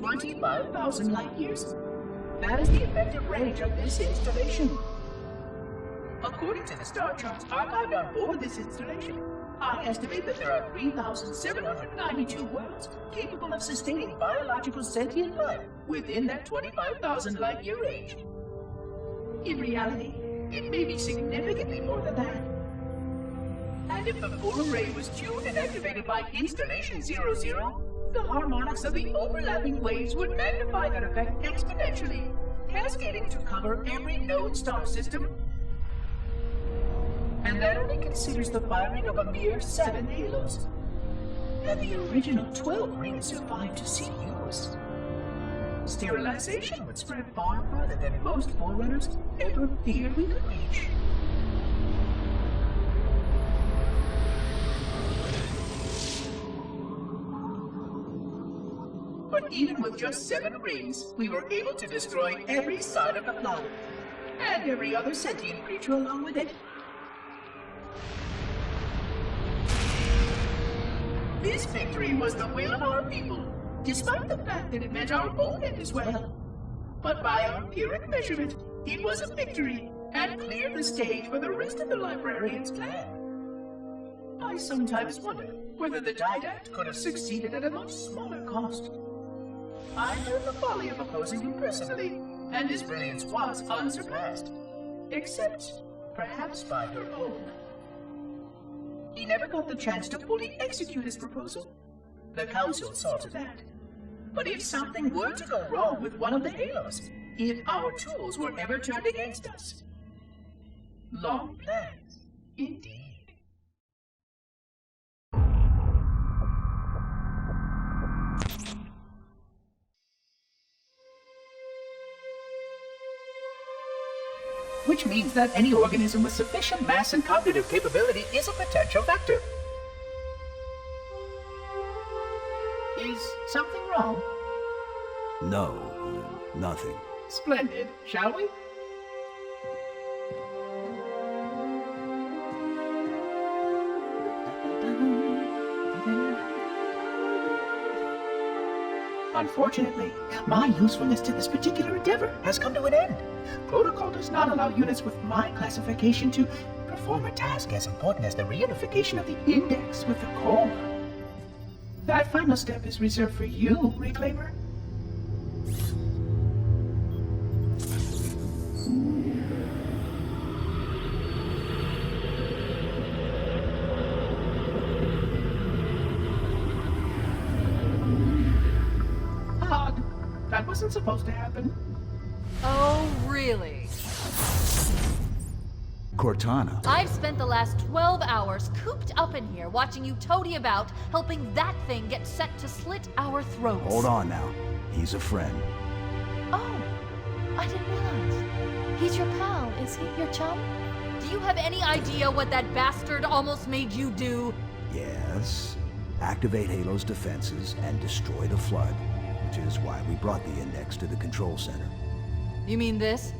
25,000 light years. That is the effective range of this installation. According to the star charts archived on board this installation, I estimate that there are 3,792 worlds capable of sustaining biological sentient life within that 25,000 light year range. In reality, it may be significantly more than that. And if the full array was tuned and activated by Installation 00, the harmonics of the overlapping waves would magnify that effect exponentially, cascading to cover every known star system. And that only considers the firing of a mere 7 halos. And the original 12 rings survived to see use. Sterilization would spread far farther than most forerunners ever feared we could reach. But even with just 7 rings, we were able to destroy every side of the flood, and every other sentient creature along with it. This victory was the will of our people, despite the fact that it meant our own end as well. But by our empiric measurement, it was a victory, and cleared the stage for the rest of the librarian's plan. I sometimes wonder whether the Didact could have succeeded at a much smaller cost. I learned the folly of opposing him personally, and his brilliance was unsurpassed, except perhaps by her own. He never got the chance to fully execute his proposal. The Council saw to that. But if something were to go wrong with one of the halos, if our tools were ever turned against us, long plans, indeed. Which means that any organism with sufficient mass and cognitive capability is a potential vector. Is something wrong? No, nothing. Splendid, shall we? Unfortunately, my usefulness to this particular endeavor has come to an end. Protocol does not allow units with my classification to perform a task as important as the reunification of the index with the core. That final step is reserved for you, Reclaimer. Odd. That wasn't supposed to happen. Oh, really? Cortana. I've spent the last 12 hours cooped up in here watching you toady about, helping that thing get set to slit our throats. Hold on now. He's a friend. Oh, I didn't realize. He's your pal, is he? Your chum? Do you have any idea what that bastard almost made you do? Yes. Activate Halo's defenses and destroy the flood, which is why we brought the index to the control center. You mean this?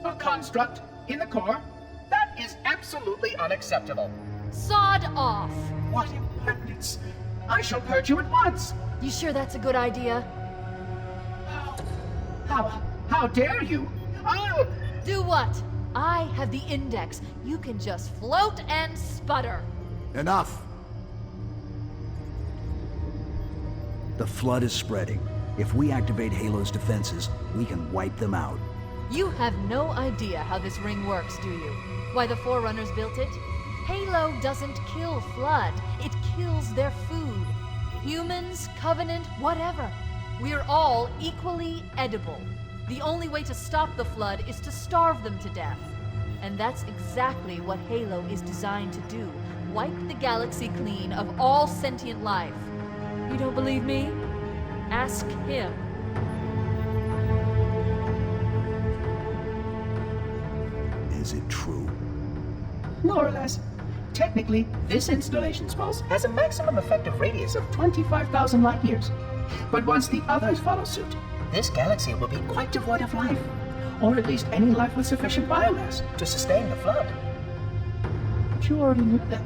A construct in the core? That is absolutely unacceptable. Sod off! What impertinence! I shall purge you at once! You sure that's a good idea? How dare you? I'll... Do what? I have the index. You can just float and sputter. Enough! The flood is spreading. If we activate Halo's defenses, we can wipe them out. You have no idea how this ring works, do you? Why the Forerunners built it? Halo doesn't kill Flood. It kills their food. Humans, Covenant, whatever. We're all equally edible. The only way to stop the Flood is to starve them to death. And that's exactly what Halo is designed to do. Wipe the galaxy clean of all sentient life. You don't believe me? Ask him. Is it true? More or less. Technically, this installation's pulse has a maximum effective radius of 25,000 light years. But once the others follow suit, this galaxy will be quite devoid of life. Or at least any life with sufficient biomass to sustain the flood. But you already knew that.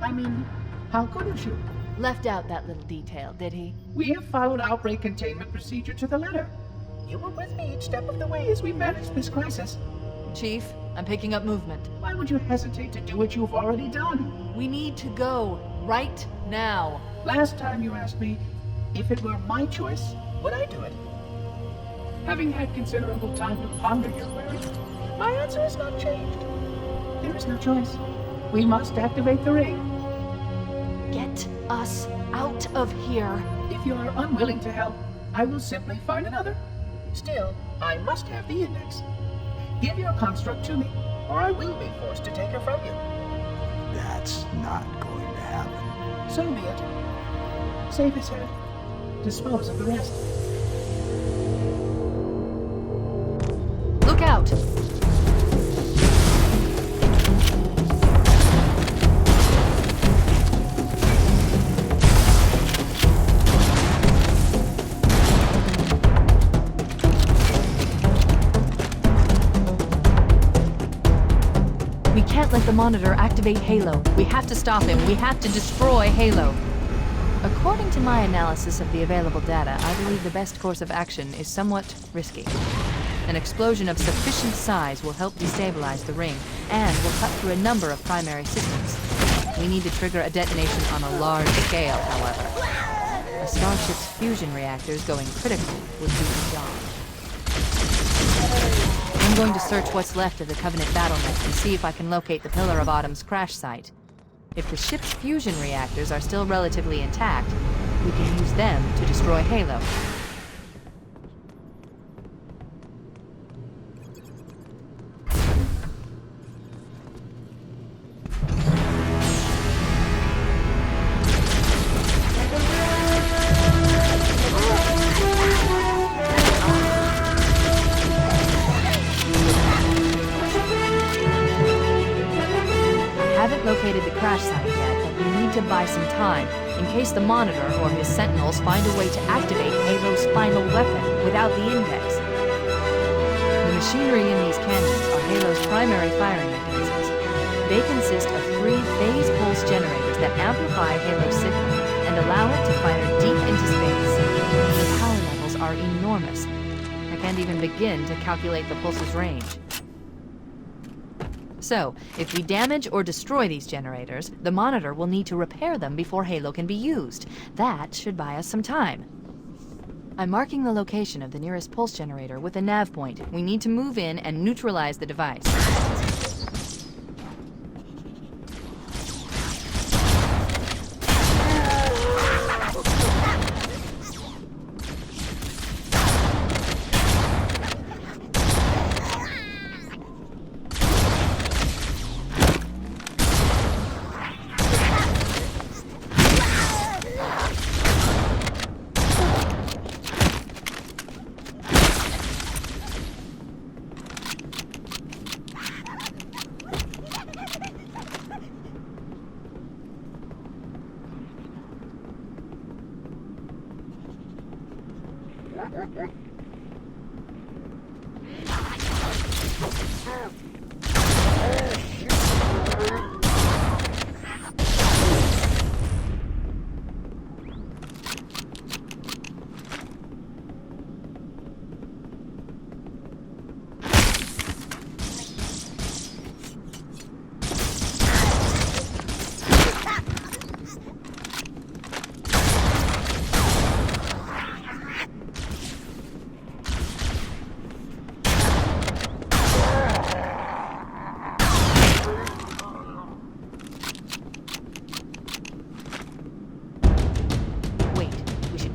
I mean, how couldn't you? left out that little detail, did he? We have followed outbreak containment procedure to the letter. You were with me each step of the way as we managed this crisis. Chief, I'm picking up movement. Why would you hesitate to do what you've already done? We need to go right now. Last time you asked me if it were my choice, would I do it? Having had considerable time to ponder your query, my answer has not changed. There is no choice. We must activate the ring. Get us out of here. If you are unwilling to help, I will simply find another. Still, I must have the index. Give your construct to me, or I will be forced to take her from you. That's not going to happen. So be it. Save his head. Dispose of the rest. Look out! We can't let the Monitor activate Halo. We have to stop him. We have to destroy Halo. According to my analysis of the available data, I believe the best course of action is somewhat risky. An explosion of sufficient size will help destabilize the ring, and will cut through a number of primary systems. We need to trigger a detonation on a large scale, however. A starship's fusion reactors going critical would do the job. I'm going to search what's left of the Covenant battlement and see if I can locate the Pillar of Autumn's crash site. If the ship's fusion reactors are still relatively intact, we can use them to destroy Halo. Located the crash site yet, but we need to buy some time in case the Monitor or his Sentinels find a way to activate Halo's final weapon without the index. The machinery in these cannons are Halo's primary firing mechanisms. They consist of 3 phase pulse generators that amplify Halo's signal and allow it to fire deep into space. The power levels are enormous. I can't even begin to calculate the pulse's range. So, if we damage or destroy these generators, the Monitor will need to repair them before Halo can be used. That should buy us some time. I'm marking the location of the nearest pulse generator with a nav point. We need to move in and neutralize the device.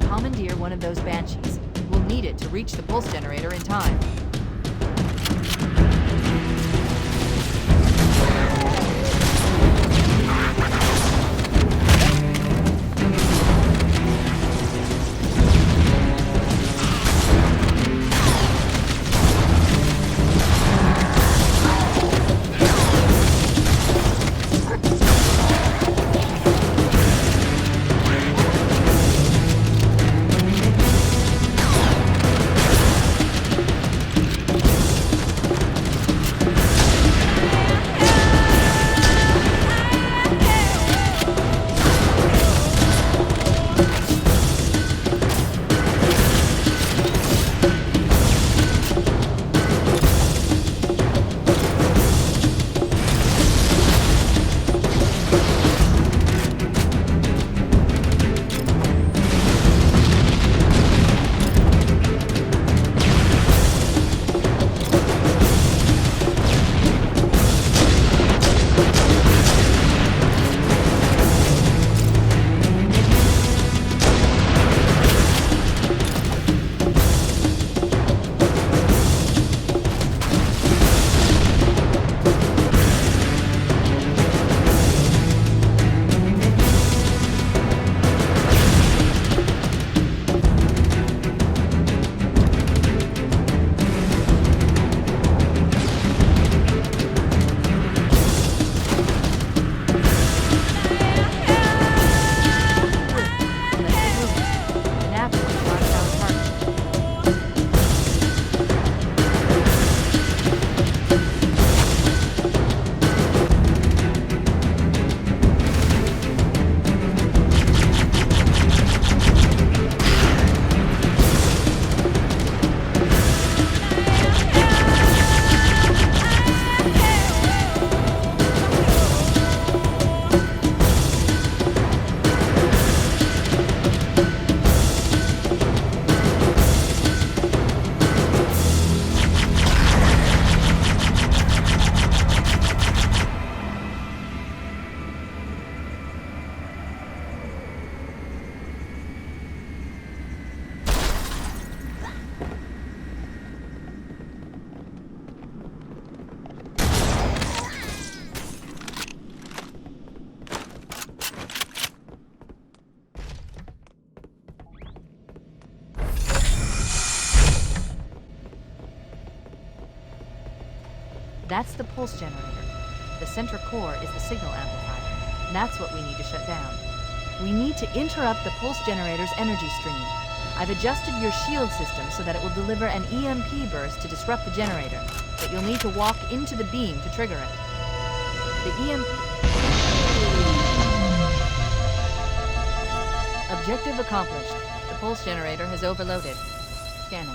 Commandeer one of those Banshees. We'll need it to reach the pulse generator in time. That's the pulse generator. The center core is the signal amplifier. That's what we need to shut down. We need to interrupt the pulse generator's energy stream. I've adjusted your shield system so that it will deliver an EMP burst to disrupt the generator, but you'll need to walk into the beam to trigger it. The EMP... Objective accomplished. The pulse generator has overloaded. Scanning.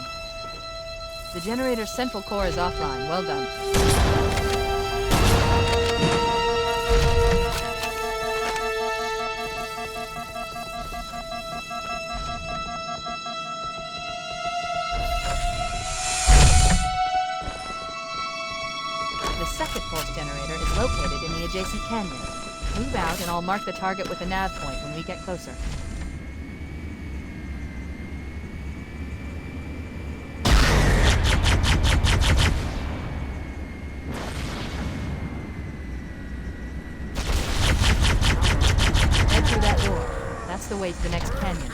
The generator's central core is offline. Well done. The second pulse generator is located in the adjacent canyon. Move out and I'll mark the target with a nav point when we get closer. Head through that door. That's the way to the next canyon.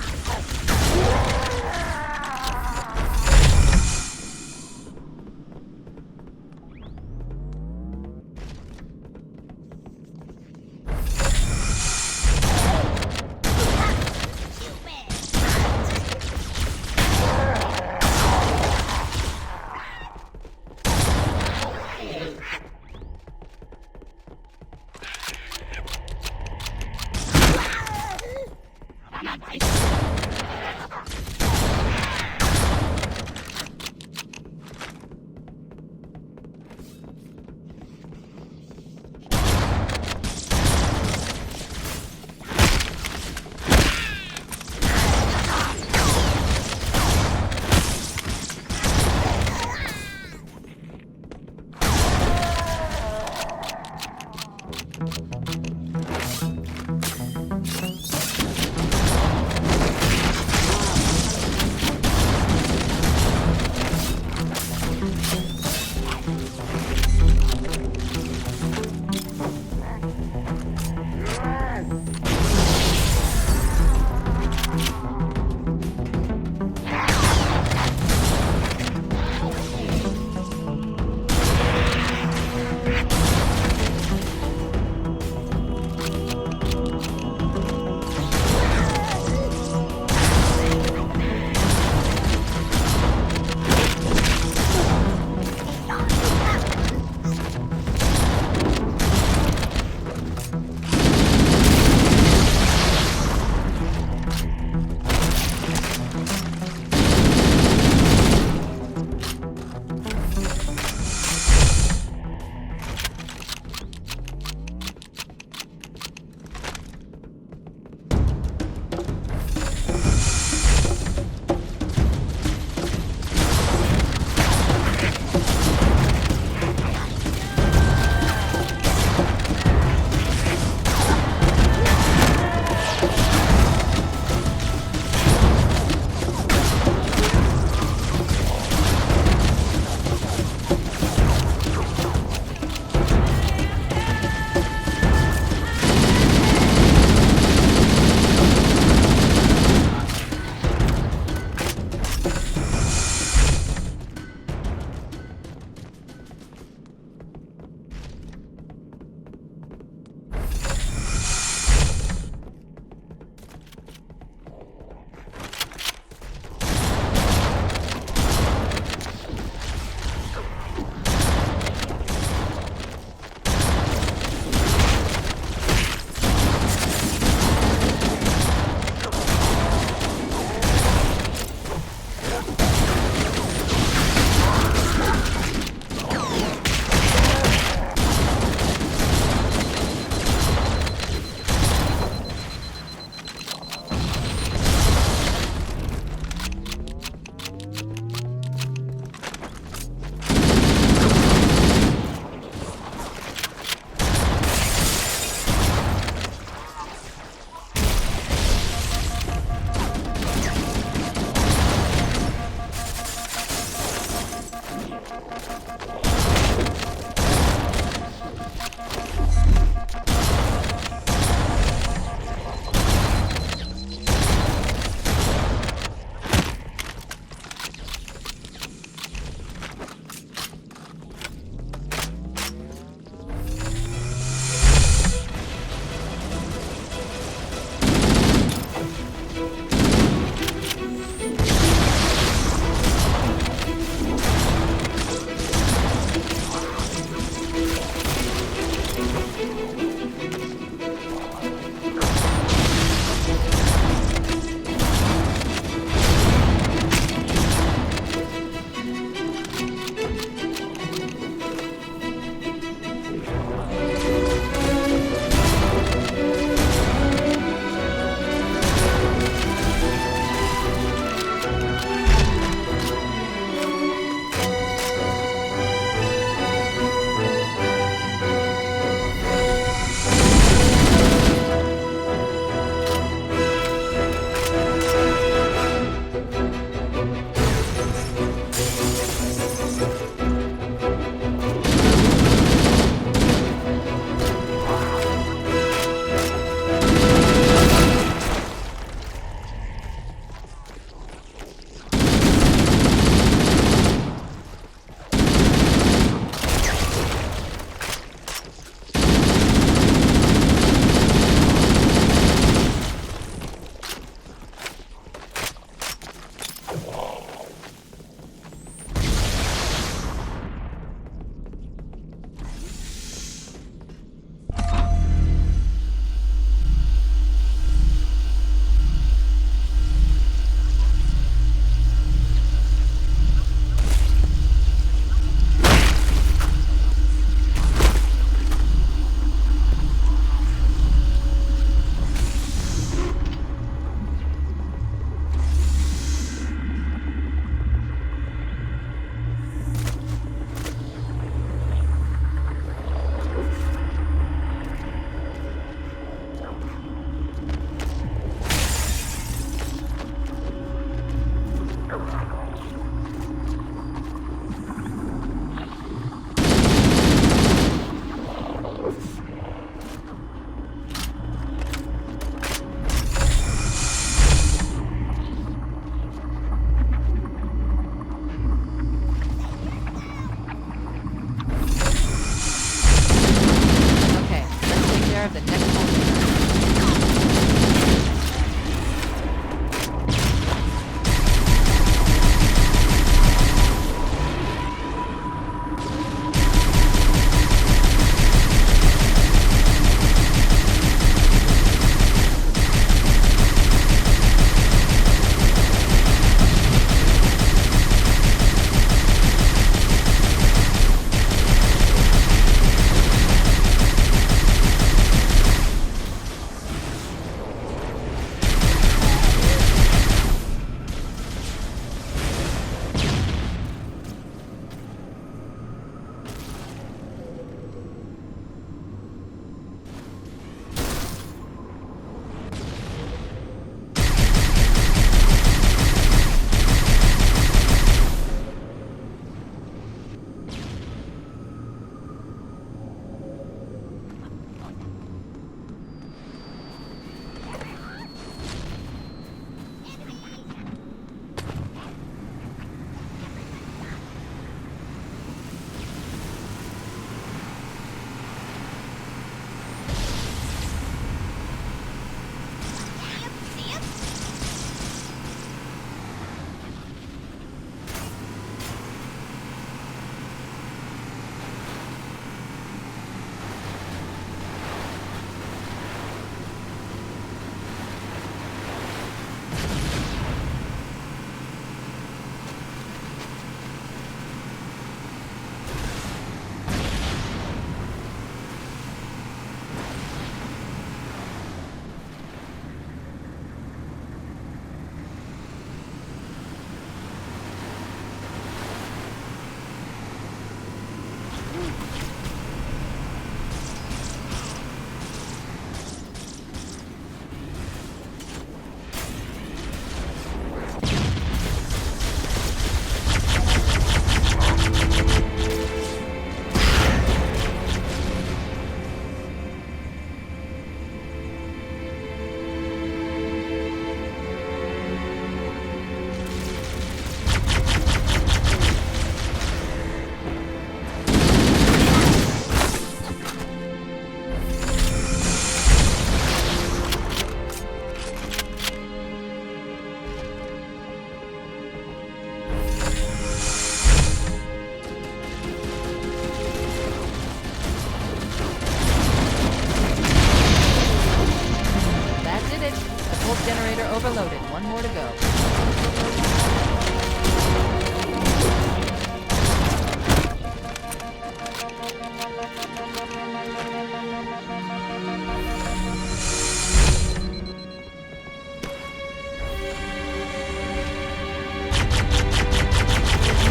overloaded. One more to go.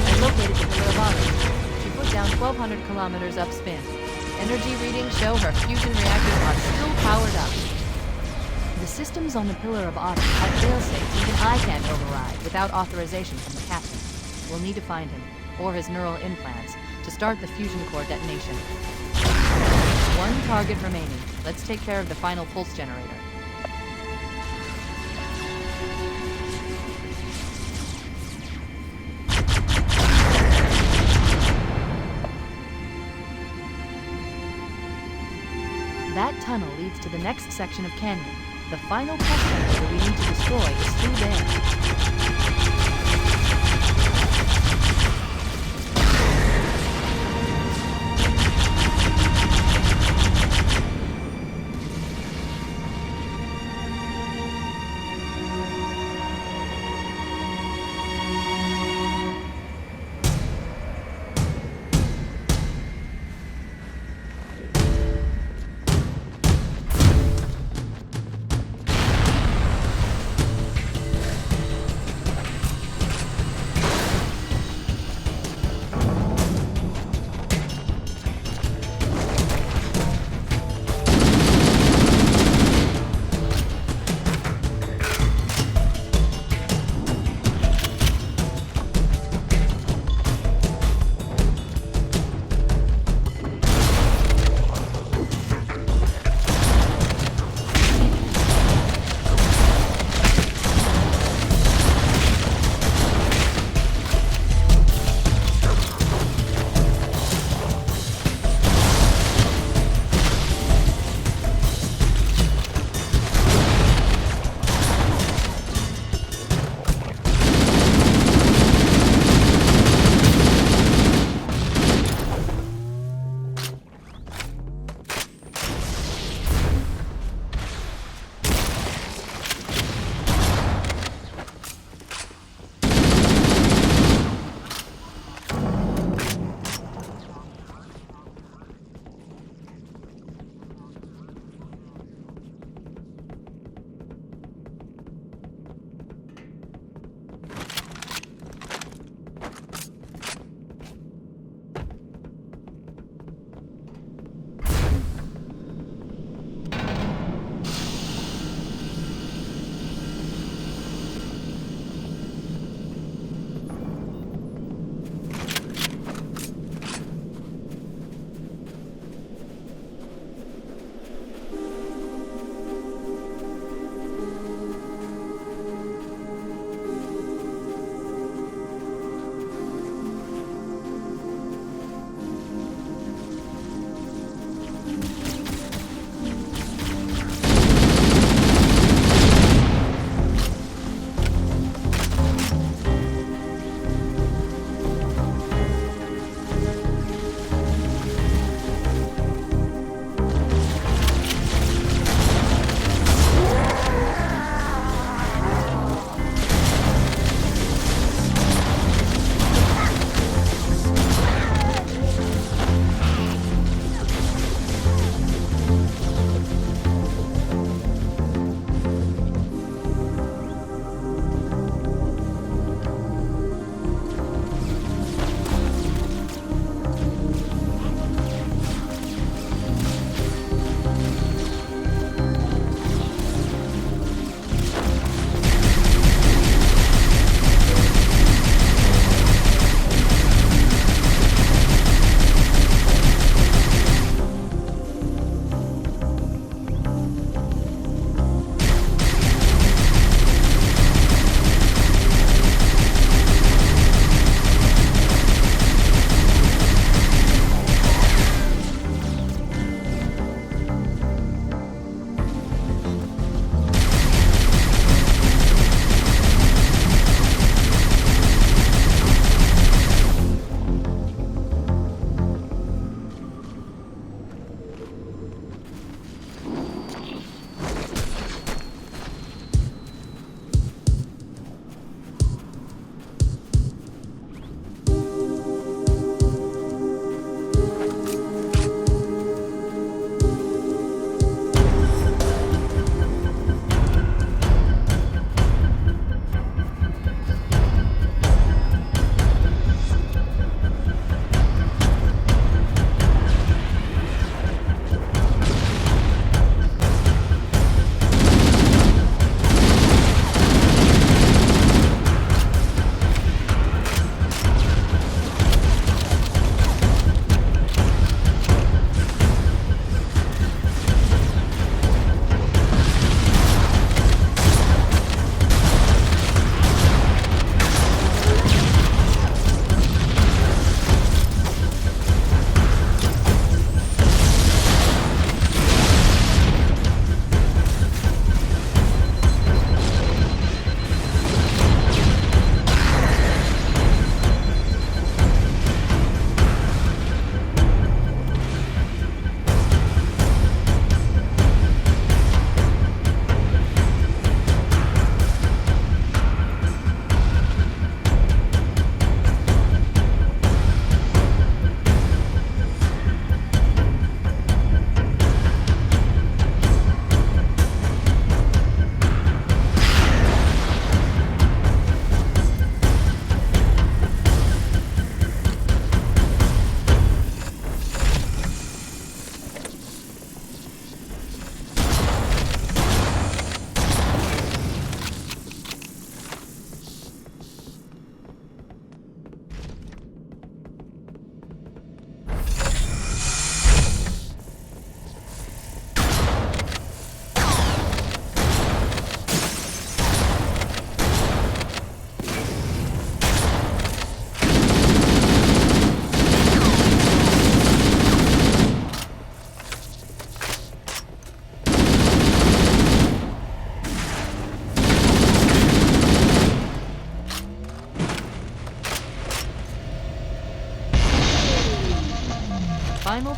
I located the Pillar of Autumn. She put down 1,200 kilometers upspin. Energy readings show her fusion reactors are still powered up. The systems on the Pillar of Autumn have failsafes even I can't override without authorization from the captain. We'll need to find him, or his neural implants, to start the fusion core detonation. One target remaining. Let's take care of the final pulse generator. That tunnel leads to the next section of canyon. The final pulse generator we need to destroy is through there.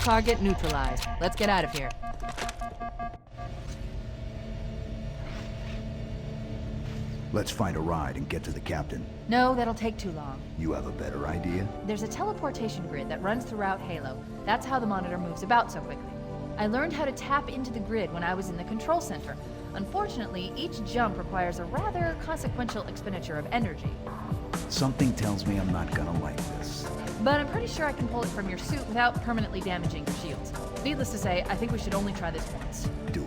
target neutralized. Let's get out of here. Let's find a ride and get to the captain. No, that'll take too long. You have a better idea? There's a teleportation grid that runs throughout Halo. That's how the monitor moves about so quickly. I learned how to tap into the grid when I was in the control center. Unfortunately, each jump requires a rather consequential expenditure of energy. Something tells me I'm not gonna like this. But I'm pretty sure I can pull it from your suit without permanently damaging your shields. Needless to say, I think we should only try this once. Do